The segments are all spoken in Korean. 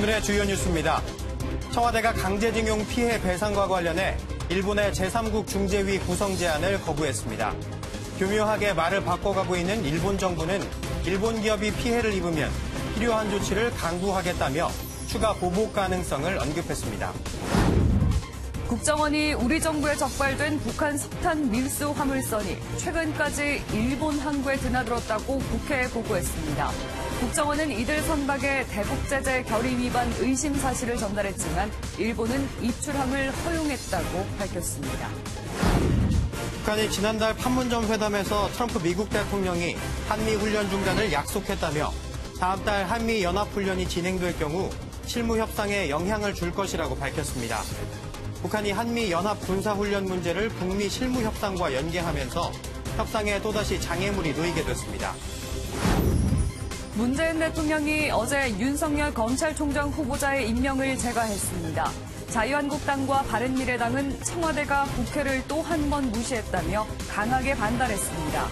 오늘의 주요 뉴스입니다. 청와대가 강제징용 피해 배상과 관련해 일본의 제3국 중재위 구성 제안을 거부했습니다. 교묘하게 말을 바꿔가고 있는 일본 정부는 일본 기업이 피해를 입으면 필요한 조치를 강구하겠다며 추가 보복 가능성을 언급했습니다. 국정원이 우리 정부에 적발된 북한 석탄 밀수 화물선이 최근까지 일본 항구에 드나들었다고 국회에 보고했습니다. 국정원은 이들 선박의 대북제재 결의 위반 의심 사실을 전달했지만 일본은 입출함을 허용했다고 밝혔습니다. 북한이 지난달 판문점 회담에서 트럼프 미국 대통령이 한미 훈련 중단을 약속했다며 다음 달 한미 연합훈련이 진행될 경우 실무 협상에 영향을 줄 것이라고 밝혔습니다. 북한이 한미 연합 군사훈련 문제를 북미 실무 협상과 연계하면서 협상에 또다시 장애물이 놓이게 됐습니다. 문재인 대통령이 어제 윤석열 검찰총장 후보자의 임명을 재가했습니다. 자유한국당과 바른미래당은 청와대가 국회를 또 한 번 무시했다며 강하게 반발했습니다.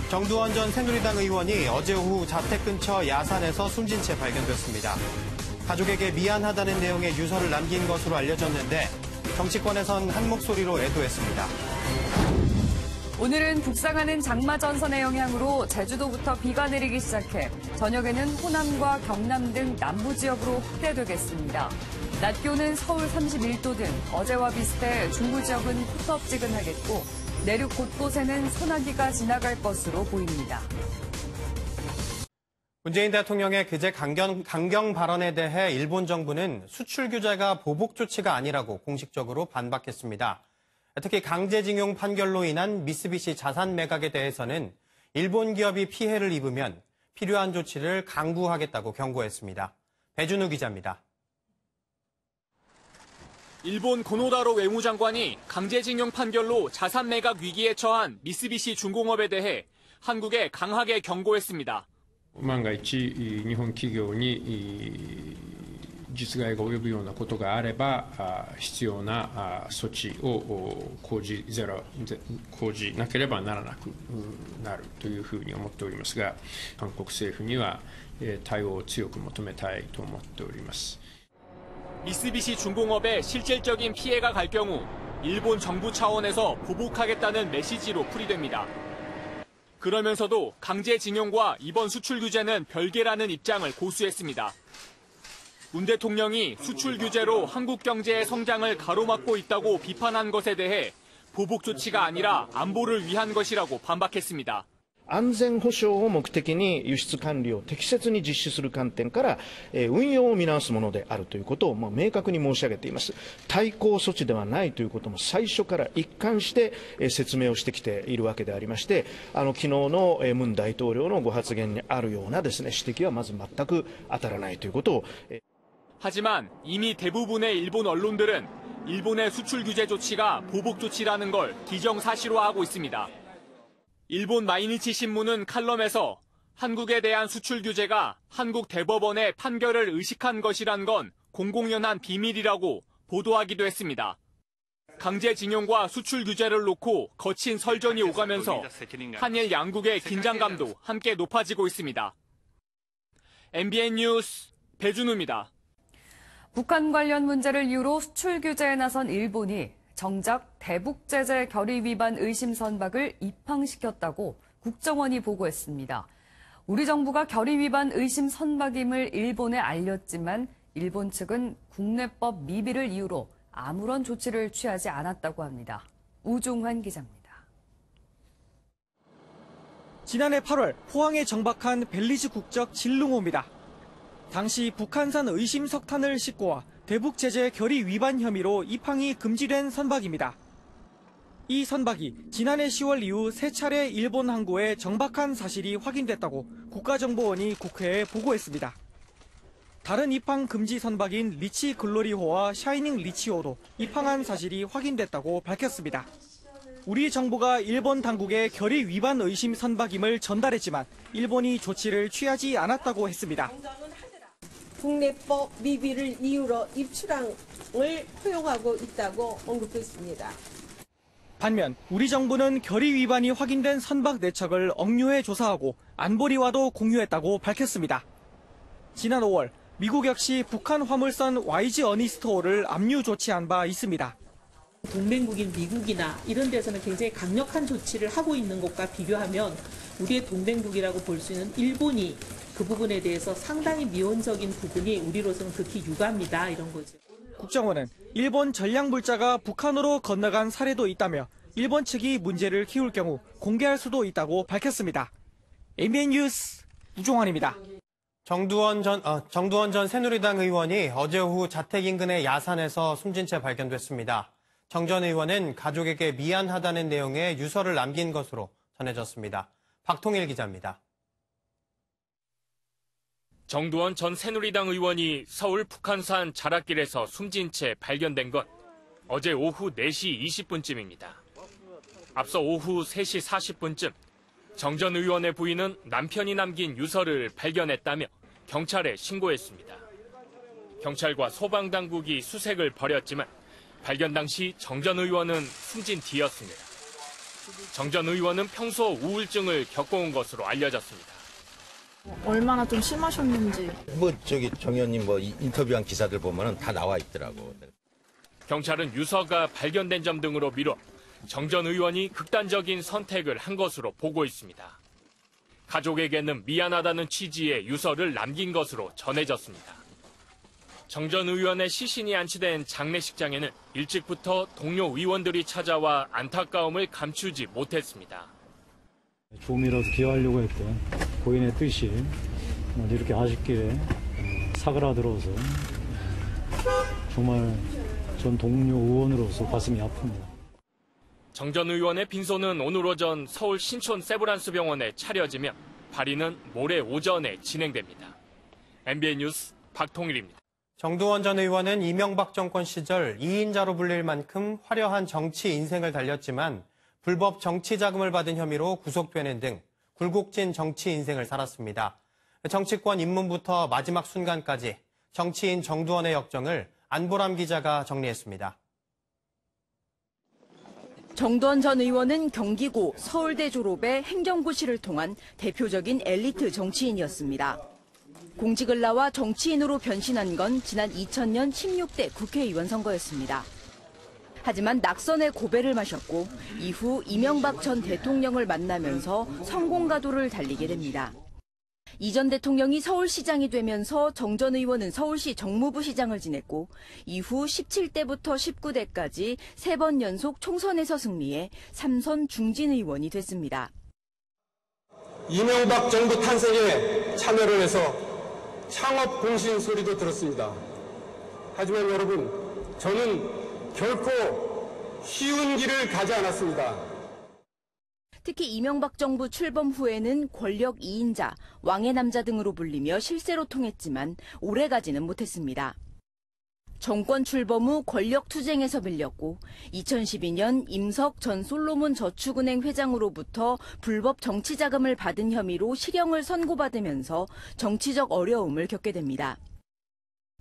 정두원 전 새누리당 의원이 어제 오후 자택 근처 야산에서 숨진 채 발견됐습니다. 가족에게 미안하다는 내용의 유서를 남긴 것으로 알려졌는데 정치권에선 한 목소리로 애도했습니다. 오늘은 북상하는 장마 전선의 영향으로 제주도부터 비가 내리기 시작해 저녁에는 호남과 경남 등 남부 지역으로 확대되겠습니다. 낮 기온은 서울 31도 등 어제와 비슷해 중부 지역은 후텁지근하겠고 내륙 곳곳에는 소나기가 지나갈 것으로 보입니다. 문재인 대통령의 그제 강경 발언에 대해 일본 정부는 수출 규제가 보복 조치가 아니라고 공식적으로 반박했습니다. 특히 강제징용 판결로 인한 미쓰비시 자산 매각에 대해서는 일본 기업이 피해를 입으면 필요한 조치를 강구하겠다고 경고했습니다. 배준우 기자입니다. 일본 고노다로 외무장관이 강제징용 판결로 자산 매각 위기에 처한 미쓰비시 중공업에 대해 한국에 강하게 경고했습니다. 万が一、日本企業に実害が及ぶようなことがあれば、必要な措置を講じなければならなくなるというふうに思っておりますが、韓国政府には対応を強く求めたいと思っております。 미쓰비시 중공업에 실질적인 피해가 갈 경우 일본 정부 차원에서 보복하겠다는 메시지로 풀이됩니다. 그러면서도 강제징용과 이번 수출 규제는 별개라는 입장을 고수했습니다. 문 대통령이 수출 규제로 한국 경제의 성장을 가로막고 있다고 비판한 것에 대해 보복 조치가 아니라 안보를 위한 것이라고 반박했습니다. 安全保障を目的に輸出管理を適切に実施する観点から運用を見直すものであるということを明確に申し上げています。対抗措置ではないということも最初から一貫して説明をしてきているわけでありまして、昨日の文大統領のご発言にあるようなですね指摘はまず全く当たらないということを。 하지만 이미 대부분의 일본 언론들은 일본의 수출 규제 조치가 보복 조치라는 걸 기정사실화하고 있습니다. 일본 마이니치 신문은 칼럼에서 한국에 대한 수출 규제가 한국 대법원의 판결을 의식한 것이란 건 공공연한 비밀이라고 보도하기도 했습니다. 강제징용과 수출 규제를 놓고 거친 설전이 오가면서 한일 양국의 긴장감도 함께 높아지고 있습니다. MBN 뉴스 배준우입니다. 북한 관련 문제를 이유로 수출 규제에 나선 일본이 정작 대북제재 결의 위반 의심 선박을 입항시켰다고 국정원이 보고했습니다. 우리 정부가 결의 위반 의심 선박임을 일본에 알렸지만 일본 측은 국내법 미비를 이유로 아무런 조치를 취하지 않았다고 합니다. 우종환 기자입니다. 지난해 8월 포항에 정박한 벨리즈 국적 진룽호입니다. 당시 북한산 의심 석탄을 싣고 와 대북 제재 결의 위반 혐의로 입항이 금지된 선박입니다. 이 선박이 지난해 10월 이후 3차례 일본 항구에 정박한 사실이 확인됐다고 국가정보원이 국회에 보고했습니다. 다른 입항 금지 선박인 리치 글로리호와 샤이닝 리치호도 입항한 사실이 확인됐다고 밝혔습니다. 우리 정부가 일본 당국에 결의 위반 의심 선박임을 전달했지만 일본이 조치를 취하지 않았다고 했습니다. 국내법 미비를 이유로 입출항을 허용하고 있다고 언급했습니다. 반면 우리 정부는 결의 위반이 확인된 선박 4척을 억류해 조사하고 안보리와도 공유했다고 밝혔습니다. 지난 5월 미국 역시 북한 화물선 YG 어니스토어를 압류 조치한 바 있습니다. 동맹국인 미국이나 이런 데서는 굉장히 강력한 조치를 하고 있는 것과 비교하면 우리의 동맹국이라고 볼 수 있는 일본이 그 부분에 대해서 상당히 미온적인 부분이 우리로서는 극히 유감이다 이런 거죠. 국정원은 일본 전략물자가 북한으로 건너간 사례도 있다며 일본 측이 문제를 키울 경우 공개할 수도 있다고 밝혔습니다. MBN 뉴스 우종환입니다. 정두원 전 새누리당 의원이 어제 오후 자택 인근의 야산에서 숨진 채 발견됐습니다. 정 전 의원은 가족에게 미안하다는 내용의 유서를 남긴 것으로 전해졌습니다. 박통일 기자입니다. 정두원 전 새누리당 의원이 서울 북한산 자락길에서 숨진 채 발견된 건 어제 오후 4시 20분쯤입니다. 앞서 오후 3시 40분쯤 정 전 의원의 부인은 남편이 남긴 유서를 발견했다며 경찰에 신고했습니다. 경찰과 소방당국이 수색을 벌였지만 발견 당시 정 전 의원은 숨진 뒤였습니다. 정 전 의원은 평소 우울증을 겪어온 것으로 알려졌습니다. 얼마나 좀 심하셨는지. 정 의원님 인터뷰한 기사들 보면은 다 나와 있더라고. 경찰은 유서가 발견된 점 등으로 미뤄 정 전 의원이 극단적인 선택을 한 것으로 보고 있습니다. 가족에게는 미안하다는 취지의 유서를 남긴 것으로 전해졌습니다. 정 전 의원의 시신이 안치된 장례식장에는 일찍부터 동료 의원들이 찾아와 안타까움을 감추지 못했습니다. 조금이라도 기여하려고 했던 고인의 뜻이 이렇게 아쉽게 사그라들어서 정말 전 동료 의원으로서 가슴이 아픕니다. 정 전 의원의 빈소는 오늘 오전 서울 신촌 세브란스 병원에 차려지며 발인은 모레 오전에 진행됩니다. MBN 뉴스 박통일입니다. 정두원 전 의원은 이명박 정권 시절 2인자로 불릴 만큼 화려한 정치 인생을 달렸지만 불법 정치 자금을 받은 혐의로 구속되는 등 굴곡진 정치 인생을 살았습니다. 정치권 입문부터 마지막 순간까지 정치인 정두원의 역정을 안보람 기자가 정리했습니다. 정두원 전 의원은 경기고, 서울대 졸업에 행정고시를 통한 대표적인 엘리트 정치인이었습니다. 공직을 나와 정치인으로 변신한 건 지난 2000년 16대 국회의원 선거였습니다. 하지만 낙선의 고배를 마셨고 이후 이명박 전 대통령을 만나면서 성공가도를 달리게 됩니다. 이 전 대통령이 서울시장이 되면서 정 전 의원은 서울시 정무부시장을 지냈고 이후 17대부터 19대까지 3번 연속 총선에서 승리해 3선 중진의원이 됐습니다. 이명박 정부 탄생에 참여를 해서 창업 공신 소리도 들었습니다. 하지만 여러분, 저는 결코 쉬운 길을 가지 않았습니다. 특히 이명박 정부 출범 후에는 권력 2인자, 왕의 남자 등으로 불리며 실세로 통했지만 오래가지는 못했습니다. 정권 출범 후 권력 투쟁에서 밀렸고 2012년 임석 전 솔로몬 저축은행 회장으로부터 불법 정치 자금을 받은 혐의로 실형을 선고받으면서 정치적 어려움을 겪게 됩니다.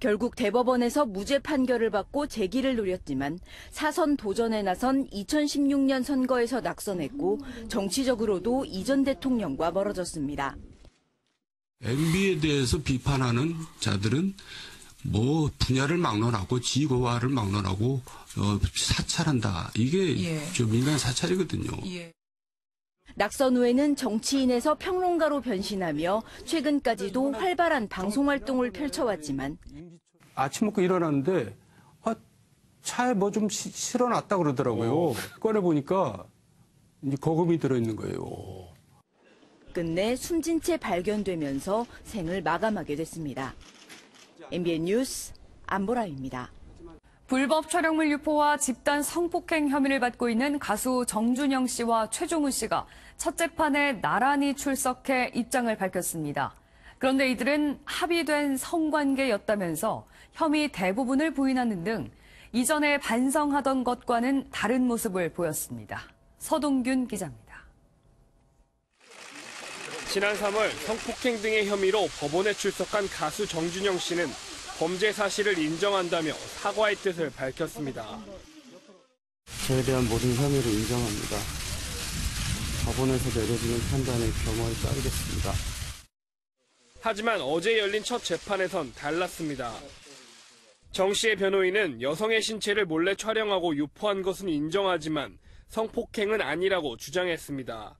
결국 대법원에서 무죄 판결을 받고 재기를 노렸지만 사선 도전에 나선 2016년 선거에서 낙선했고 정치적으로도 이 전 대통령과 멀어졌습니다. MB에 대해서 비판하는 자들은 분야를 막론하고 지고화를 막론하고 사찰한다. 이게 좀 인간 사찰이거든요. 낙선 후에는 정치인에서 평론가로 변신하며 최근까지도 활발한 방송활동을 펼쳐왔지만 아침 먹고 일어났는데 차에 좀 실어놨다 그러더라고요. 꺼내보니까 이제 거금이 들어있는 거예요. 끝내 숨진 채 발견되면서 생을 마감하게 됐습니다. MBN 뉴스 안보라입니다. 불법 촬영물 유포와 집단 성폭행 혐의를 받고 있는 가수 정준영 씨와 최종훈 씨가 첫 재판에 나란히 출석해 입장을 밝혔습니다. 그런데 이들은 합의된 성관계였다면서 혐의 대부분을 부인하는 등 이전에 반성하던 것과는 다른 모습을 보였습니다. 서동균 기자입니다. 지난 3월 성폭행 등의 혐의로 법원에 출석한 가수 정준영 씨는 범죄 사실을 인정한다며 사과의 뜻을 밝혔습니다. 저에 대한 모든 혐의를 인정합니다. 법원에서 내려지는 판단에 겸허히 따르겠습니다. 하지만 어제 열린 첫 재판에선 달랐습니다. 정 씨의 변호인은 여성의 신체를 몰래 촬영하고 유포한 것은 인정하지만 성폭행은 아니라고 주장했습니다.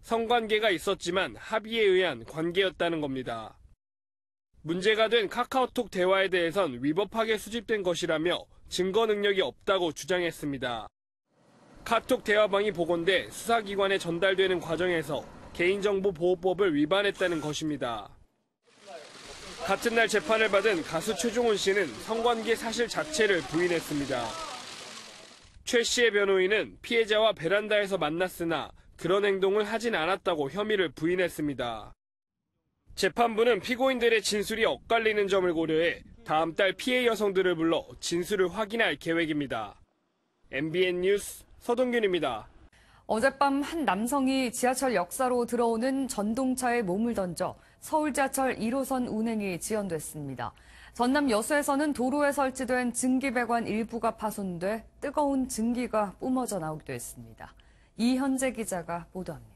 성관계가 있었지만 합의에 의한 관계였다는 겁니다. 문제가 된 카카오톡 대화에 대해선 위법하게 수집된 것이라며 증거 능력이 없다고 주장했습니다. 카톡 대화방이 복원돼 수사기관에 전달되는 과정에서 개인정보보호법을 위반했다는 것입니다. 같은 날 재판을 받은 가수 최종훈 씨는 성관계 사실 자체를 부인했습니다. 최 씨의 변호인은 피해자와 베란다에서 만났으나 그런 행동을 하진 않았다고 혐의를 부인했습니다. 재판부는 피고인들의 진술이 엇갈리는 점을 고려해 다음 달 피해 여성들을 불러 진술을 확인할 계획입니다. MBN 뉴스 서동균입니다. 어젯밤 한 남성이 지하철 역사로 들어오는 전동차에 몸을 던져 서울 지하철 1호선 운행이 지연됐습니다. 전남 여수에서는 도로에 설치된 증기배관 일부가 파손돼 뜨거운 증기가 뿜어져 나오기도 했습니다. 이현재 기자가 보도합니다.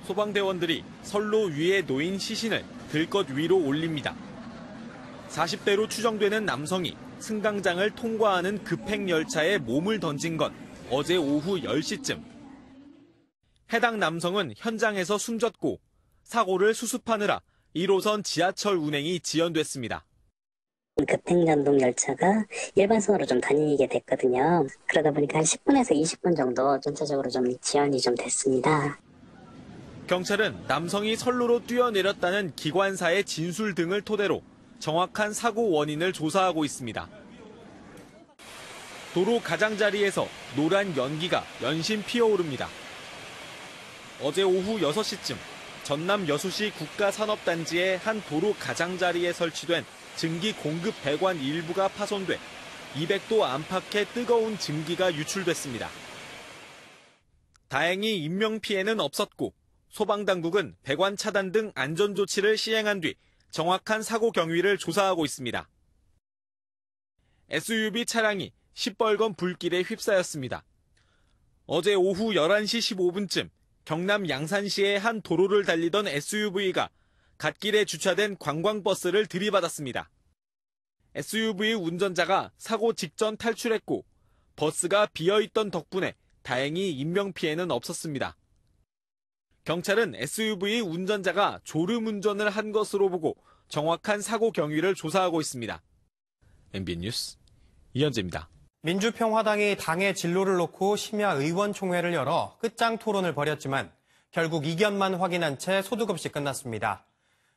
소방대원들이 선로 위에 놓인 시신을 들것 위로 올립니다. 40대로 추정되는 남성이 승강장을 통과하는 급행열차에 몸을 던진 건 어제 오후 10시쯤. 해당 남성은 현장에서 숨졌고 사고를 수습하느라 1호선 지하철 운행이 지연됐습니다. 급행전동 열차가 일반선으로 좀 다니게 됐거든요. 그러다 보니까 한 10분에서 20분 정도 전체적으로 좀 지연이 좀 됐습니다. 경찰은 남성이 선로로 뛰어내렸다는 기관사의 진술 등을 토대로 정확한 사고 원인을 조사하고 있습니다. 도로 가장자리에서 노란 연기가 연신 피어오릅니다. 어제 오후 6시쯤 전남 여수시 국가산업단지의 한 도로 가장자리에 설치된 증기 공급 배관 일부가 파손돼 200도 안팎의 뜨거운 증기가 유출됐습니다. 다행히 인명피해는 없었고 소방당국은 배관 차단 등 안전조치를 시행한 뒤 정확한 사고 경위를 조사하고 있습니다. SUV 차량이 시뻘건 불길에 휩싸였습니다. 어제 오후 11시 15분쯤 경남 양산시의 한 도로를 달리던 SUV가 갓길에 주차된 관광버스를 들이받았습니다. SUV 운전자가 사고 직전 탈출했고 버스가 비어있던 덕분에 다행히 인명피해는 없었습니다. 경찰은 SUV 운전자가 졸음운전을 한 것으로 보고 정확한 사고 경위를 조사하고 있습니다. MBN 뉴스 이현재입니다. 민주평화당이 당의 진로를 놓고 심야 의원총회를 열어 끝장 토론을 벌였지만 결국 이견만 확인한 채 소득 없이 끝났습니다.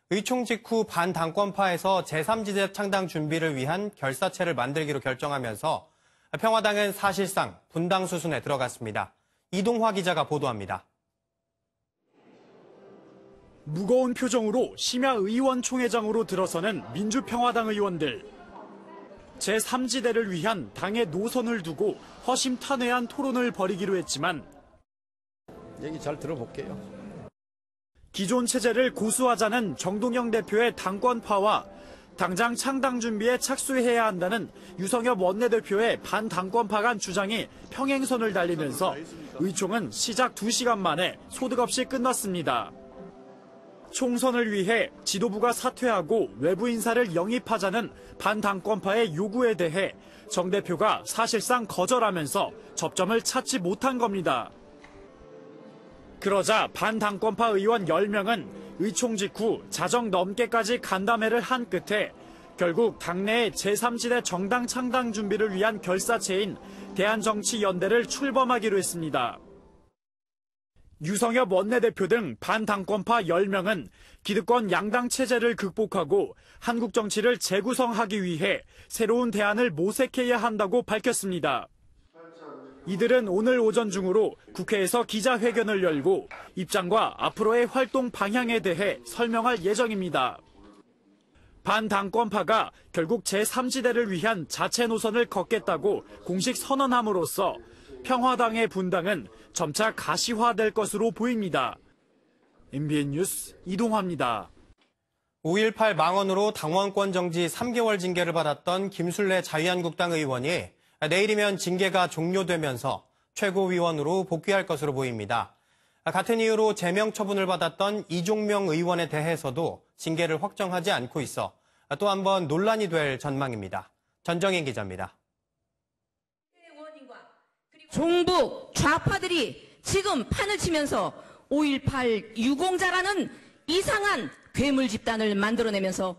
의총 직후 반당권파에서 제3지대 창당 준비를 위한 결사체를 만들기로 결정하면서 평화당은 사실상 분당 수순에 들어갔습니다. 이동화 기자가 보도합니다. 무거운 표정으로 심야 의원총회장으로 들어서는 민주평화당 의원들. 제3지대를 위한 당의 노선을 두고 허심탄회한 토론을 벌이기로 했지만 얘기 잘 들어볼게요. 기존 체제를 고수하자는 정동영 대표의 당권파와 당장 창당 준비에 착수해야 한다는 유성엽 원내대표의 반당권파 간 주장이 평행선을 달리면서 의총은 시작 2시간 만에 소득 없이 끝났습니다. 총선을 위해 지도부가 사퇴하고 외부 인사를 영입하자는 반당권파의 요구에 대해 정 대표가 사실상 거절하면서 접점을 찾지 못한 겁니다. 그러자 반당권파 의원 10명은 의총 직후 자정 넘게까지 간담회를 한 끝에 결국 당내의 제3지대 정당 창당 준비를 위한 결사체인 대한정치연대를 출범하기로 했습니다. 유성엽 원내대표 등 반당권파 10명은 기득권 양당 체제를 극복하고 한국 정치를 재구성하기 위해 새로운 대안을 모색해야 한다고 밝혔습니다. 이들은 오늘 오전 중으로 국회에서 기자회견을 열고 입장과 앞으로의 활동 방향에 대해 설명할 예정입니다. 반당권파가 결국 제3지대를 위한 자체 노선을 걷겠다고 공식 선언함으로써 평화당의 분당은 점차 가시화될 것으로 보입니다. MBN 뉴스 이동화입니다. 5.18 망언으로 당원권 정지 3개월 징계를 받았던 김술래 자유한국당 의원이 내일이면 징계가 종료되면서 최고위원으로 복귀할 것으로 보입니다. 같은 이유로 제명 처분을 받았던 이종명 의원에 대해서도 징계를 확정하지 않고 있어 또 한 번 논란이 될 전망입니다. 전정인 기자입니다. 종북 좌파들이 지금 판을 치면서 5.18 유공자라는 이상한 괴물 집단을 만들어내면서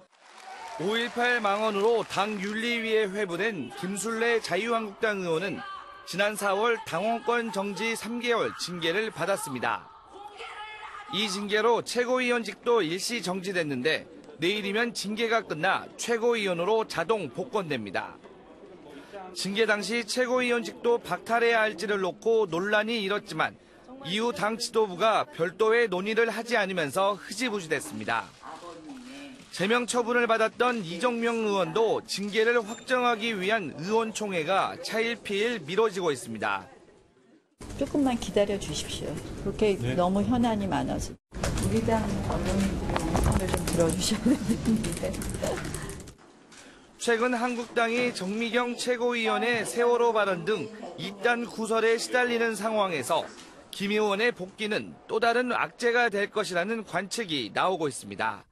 5.18 망언으로 당 윤리위에 회부된 김술래 자유한국당 의원은 지난 4월 당원권 정지 3개월 징계를 받았습니다. 이 징계로 최고위원직도 일시 정지됐는데 내일이면 징계가 끝나 최고위원으로 자동 복권됩니다. 징계 당시 최고위원직도 박탈해야 할지를 놓고 논란이 일었지만 이후 당 지도부가 별도의 논의를 하지 않으면서 흐지부지됐습니다. 제명 처분을 받았던 이종명 의원도 징계를 확정하기 위한 의원총회가 차일피일 미뤄지고 있습니다. 조금만 기다려 주십시오. 그렇게 너무 현안이 많아서. 우리 당 언론인들의 의견을 좀 들어주셔야 되는데. 최근 한국당이 정미경 최고위원의 세월호 발언 등 이단 구설에 시달리는 상황에서 김 의원의 복귀는 또 다른 악재가 될 것이라는 관측이 나오고 있습니다.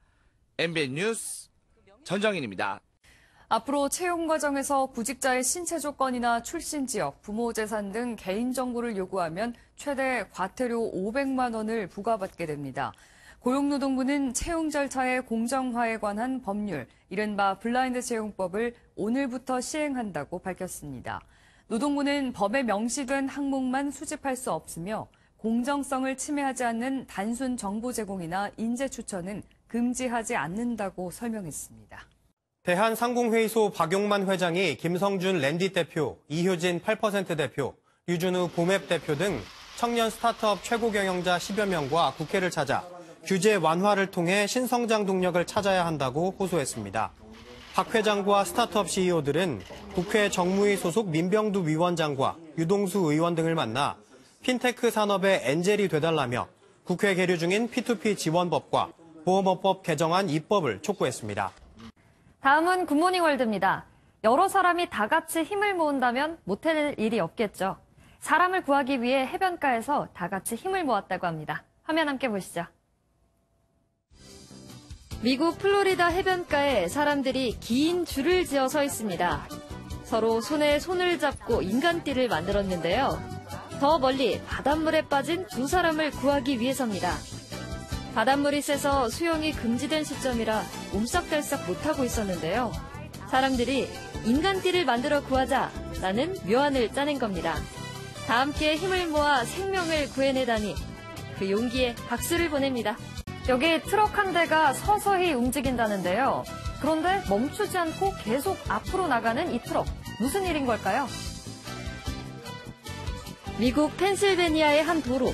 MBN 뉴스 전정인입니다. 앞으로 채용 과정에서 구직자의 신체 조건이나 출신 지역, 부모 재산 등 개인정보를 요구하면 최대 과태료 500만 원을 부과받게 됩니다. 고용노동부는 채용 절차의 공정화에 관한 법률, 이른바 블라인드 채용법을 오늘부터 시행한다고 밝혔습니다. 노동부는 법에 명시된 항목만 수집할 수 없으며 공정성을 침해하지 않는 단순 정보 제공이나 인재 추천은 금지하지 않는다고 설명했습니다. 대한상공회의소 박용만 회장이 김성준 랜디 대표, 이효진 8% 대표, 류준우 보맵 대표 등 청년 스타트업 최고 경영자 10여 명과 국회를 찾아 규제 완화를 통해 신성장 동력을 찾아야 한다고 호소했습니다. 박 회장과 스타트업 CEO들은 국회 정무위 소속 민병두 위원장과 유동수 의원 등을 만나 핀테크 산업의 엔젤이 되달라며 국회 계류 중인 P2P 지원법과 보험업법 개정안 입법을 촉구했습니다. 다음은 굿모닝 월드입니다. 여러 사람이 다 같이 힘을 모은다면 못해낼 일이 없겠죠. 사람을 구하기 위해 해변가에서 다 같이 힘을 모았다고 합니다. 화면 함께 보시죠. 미국 플로리다 해변가에 사람들이 긴 줄을 지어 서 있습니다. 서로 손에 손을 잡고 인간띠를 만들었는데요. 더 멀리 바닷물에 빠진 두 사람을 구하기 위해서입니다. 바닷물이 세서 수영이 금지된 시점이라 옴싹달싹 못하고 있었는데요. 사람들이 인간띠를 만들어 구하자라는 묘안을 짜낸 겁니다. 다 함께 힘을 모아 생명을 구해내다니 그 용기에 박수를 보냅니다. 여기 트럭 한 대가 서서히 움직인다는데요. 그런데 멈추지 않고 계속 앞으로 나가는 이 트럭, 무슨 일인 걸까요? 미국 펜실베니아의 한 도로.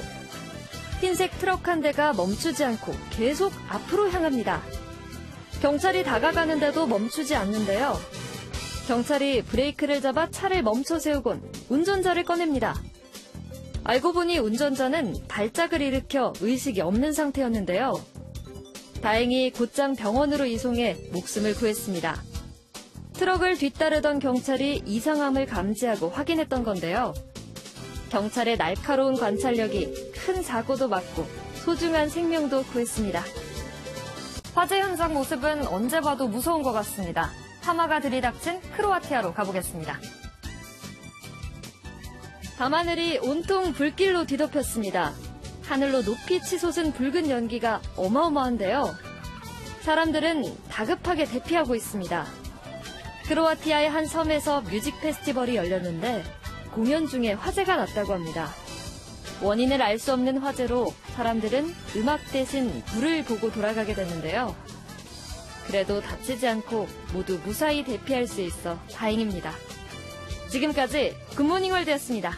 흰색 트럭 한 대가 멈추지 않고 계속 앞으로 향합니다. 경찰이 다가가는데도 멈추지 않는데요. 경찰이 브레이크를 잡아 차를 멈춰 세우곤 운전자를 꺼냅니다. 알고 보니 운전자는 발작을 일으켜 의식이 없는 상태였는데요. 다행히 곧장 병원으로 이송해 목숨을 구했습니다. 트럭을 뒤따르던 경찰이 이상함을 감지하고 확인했던 건데요. 경찰의 날카로운 관찰력이 큰 사고도 막고 소중한 생명도 구했습니다. 화재 현장 모습은 언제 봐도 무서운 것 같습니다. 사마가 들이닥친 크로아티아로 가보겠습니다. 밤하늘이 온통 불길로 뒤덮였습니다. 하늘로 높이 치솟은 붉은 연기가 어마어마한데요. 사람들은 다급하게 대피하고 있습니다. 크로아티아의 한 섬에서 뮤직 페스티벌이 열렸는데 공연 중에 화재가 났다고 합니다. 원인을 알 수 없는 화재로 사람들은 음악 대신 불을 보고 돌아가게 됐는데요. 그래도 다치지 않고 모두 무사히 대피할 수 있어 다행입니다. 지금까지 굿모닝 월드였습니다.